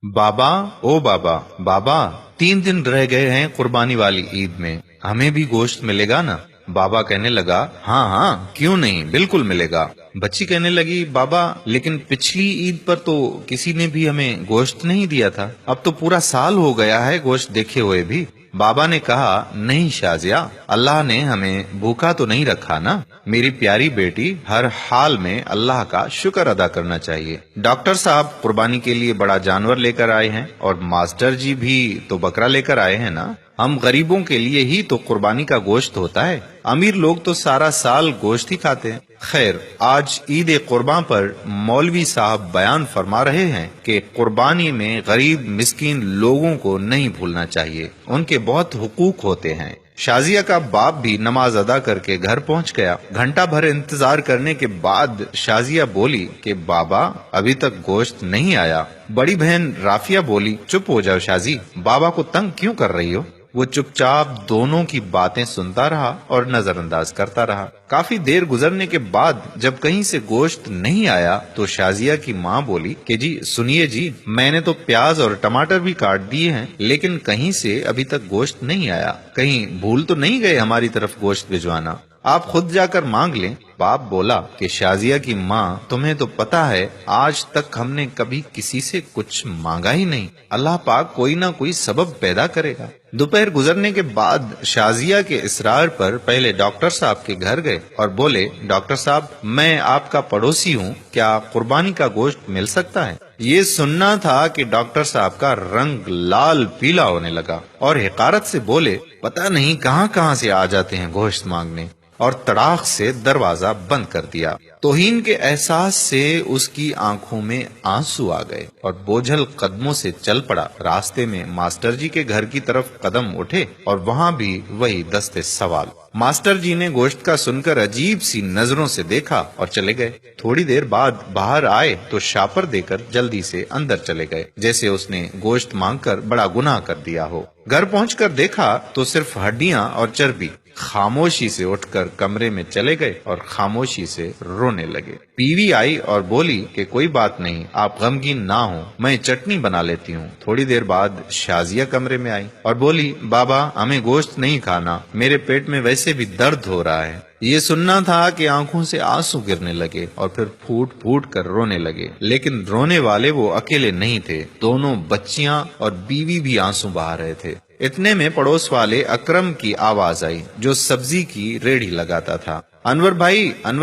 بابا او بابا بابا 3 دن رہ گئے ہیں قربانی والی عید میں، ہمیں بھی گوشت ملے گا نا؟ بابا کہنے لگا ہاں ہاں کیوں نہیں، بالکل ملے گا۔ بچی کہنے لگی بابا لیکن پچھلی عید پر تو کسی نے بھی ہمیں گوشت نہیں دیا تھا، اب تو پورا سال ہو گیا ہے گوشت دیکھے ہوئے بھی۔ بابا نے کہا نہیں شازیہ، اللہ نے ہمیں بھوکا تو نہیں رکھا نا، میری پیاری بیٹی، ہر حال میں اللہ کا شکر ادا کرنا چاہیے۔ ڈاکٹر صاحب قربانی کے لیے بڑا جانور لے کر آئے ہیں اور ماسٹر جی بھی تو بکرا لے کر آئے ہیں نا، ہم غریبوں کے لیے ہی تو قربانی کا گوشت ہوتا ہے، امیر لوگ تو سارا سال گوشت ہی کھاتے ہیں۔ خیر، آج عید قرباں پر مولوی صاحب بیان فرما رہے ہیں کہ قربانی میں غریب مسکین لوگوں کو نہیں بھولنا چاہیے، ان کے بہت حقوق ہوتے ہیں۔ شازیہ کا باپ بھی نماز ادا کر کے گھر پہنچ گیا۔ گھنٹہ بھر انتظار کرنے کے بعد شازیہ بولی کہ بابا ابھی تک گوشت نہیں آیا۔ بڑی بہن رافیہ بولی چپ ہو جاؤ شازی، بابا کو تنگ کیوں کر رہی ہو؟ وہ چپ چاپ دونوں کی باتیں سنتا رہا اور نظر انداز کرتا رہا۔ کافی دیر گزرنے کے بعد جب کہیں سے گوشت نہیں آیا تو شازیہ کی ماں بولی کہ جی سنیے جی، میں نے تو پیاز اور ٹماٹر بھی کاٹ دیے ہیں لیکن کہیں سے ابھی تک گوشت نہیں آیا، کہیں بھول تو نہیں گئے ہماری طرف گوشت بھجوانا؟ آپ خود جا کر مانگ لیں۔ باپ بولا کہ شازیہ کی ماں، تمہیں تو پتا ہے آج تک ہم نے کبھی کسی سے کچھ مانگا ہی نہیں، اللہ پاک کوئی نہ کوئی سبب پیدا کرے گا۔ دوپہر گزرنے کے بعد شازیہ کے اصرار پر پہلے ڈاکٹر صاحب کے گھر گئے اور بولے ڈاکٹر صاحب میں آپ کا پڑوسی ہوں، کیا قربانی کا گوشت مل سکتا ہے؟ یہ سننا تھا کہ ڈاکٹر صاحب کا رنگ لال پیلا ہونے لگا اور حقارت سے بولے پتہ نہیں کہاں کہاں سے آ جاتے ہیں گوشت مانگنے، اور تڑاخ سے دروازہ بند کر دیا۔ توہین کے احساس سے اس کی آنکھوں میں آنسو آ گئے اور بوجھل قدموں سے چل پڑا۔ راستے میں ماسٹر جی کے گھر کی طرف قدم اٹھے اور وہاں بھی وہی دستے سوال۔ ماسٹر جی نے گوشت کا سن کر عجیب سی نظروں سے دیکھا اور چلے گئے۔ تھوڑی دیر بعد باہر آئے تو شاپر دے کر جلدی سے اندر چلے گئے، جیسے اس نے گوشت مانگ کر بڑا گناہ کر دیا ہو۔ گھر پہنچ کر دیکھا تو صرف ہڈیاں اور چربی۔ خاموشی سے اٹھ کر کمرے میں چلے گئے اور خاموشی سے رونے لگے۔ بیوی آئی اور بولی کہ کوئی بات نہیں، آپ غمگین نہ ہوں، میں چٹنی بنا لیتی ہوں۔ تھوڑی دیر بعد شازیہ کمرے میں آئی اور بولی بابا ہمیں گوشت نہیں کھانا، میرے پیٹ میں ویسے بھی درد ہو رہا ہے۔ یہ سننا تھا کہ آنکھوں سے آنسو گرنے لگے اور پھر پھوٹ پھوٹ کر رونے لگے، لیکن رونے والے وہ اکیلے نہیں تھے، دونوں بچیاں اور بیوی بھی آنسو بہا رہے تھے۔ اتنے میں پڑوس والے اکرم کی آواز آئی جو سبزی کی ریڑھی لگاتا تھا۔ انور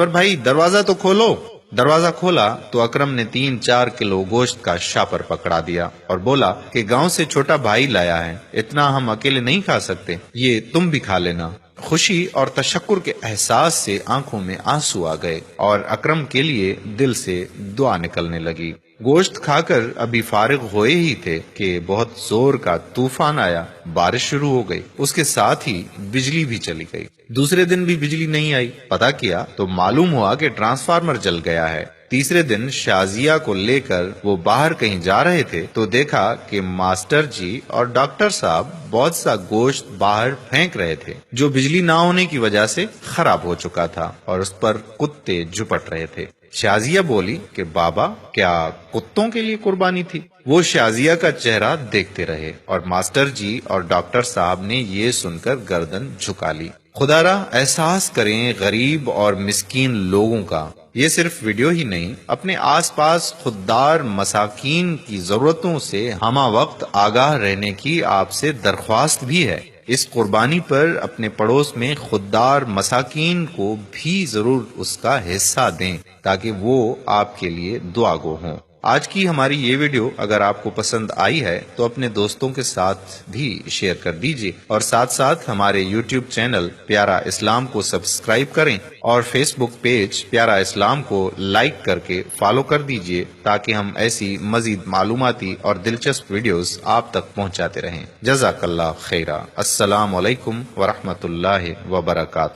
بھائی دروازہ تو کھولو۔ دروازہ کھولا تو اکرم نے 3-4 کلو گوشت کا شاپر پکڑا دیا اور بولا کہ گاؤں سے چھوٹا بھائی لایا ہے، اتنا ہم اکیلے نہیں کھا سکتے، یہ تم بھی کھا لینا۔ خوشی اور تشکر کے احساس سے آنکھوں میں آنسو آ گئے اور اکرم کے لیے دل سے دعا نکلنے لگی۔ گوشت کھا کر ابھی فارغ ہوئے ہی تھے کہ بہت زور کا طوفان آیا، بارش شروع ہو گئی، اس کے ساتھ ہی بجلی بھی چلی گئی۔ دوسرے دن بھی بجلی نہیں آئی، پتہ کیا تو معلوم ہوا کہ ٹرانسفارمر جل گیا ہے۔ تیسرے دن شازیہ کو لے کر وہ باہر کہیں جا رہے تھے تو دیکھا کہ ماسٹر جی اور ڈاکٹر صاحب بہت سا گوشت باہر پھینک رہے تھے جو بجلی نہ ہونے کی وجہ سے خراب ہو چکا تھا اور اس پر کتے جھپٹ رہے تھے۔ شازیہ بولی کہ بابا کیا کتوں کے لیے قربانی تھی؟ وہ شازیہ کا چہرہ دیکھتے رہے اور ماسٹر جی اور ڈاکٹر صاحب نے یہ سن کر گردن جھکا لی۔ خدا را احساس کریں غریب اور مسکین لوگوں کا۔ یہ صرف ویڈیو ہی نہیں، اپنے آس پاس خوددار مساکین کی ضرورتوں سے ہمہ وقت آگاہ رہنے کی آپ سے درخواست بھی ہے۔ اس قربانی پر اپنے پڑوس میں خوددار مساکین کو بھی ضرور اس کا حصہ دیں تاکہ وہ آپ کے لیے دعا گو ہوں۔ آج کی ہماری یہ ویڈیو اگر آپ کو پسند آئی ہے تو اپنے دوستوں کے ساتھ بھی شیئر کر دیجیے اور ساتھ ساتھ ہمارے یوٹیوب چینل پیارا اسلام کو سبسکرائب کریں اور فیس بک پیج پیارا اسلام کو لائک کر کے فالو کر دیجیے تاکہ ہم ایسی مزید معلوماتی اور دلچسپ ویڈیوز آپ تک پہنچاتے رہیں۔ جزاک اللہ خیرہ۔ السلام علیکم ورحمۃ اللہ وبرکاتہ۔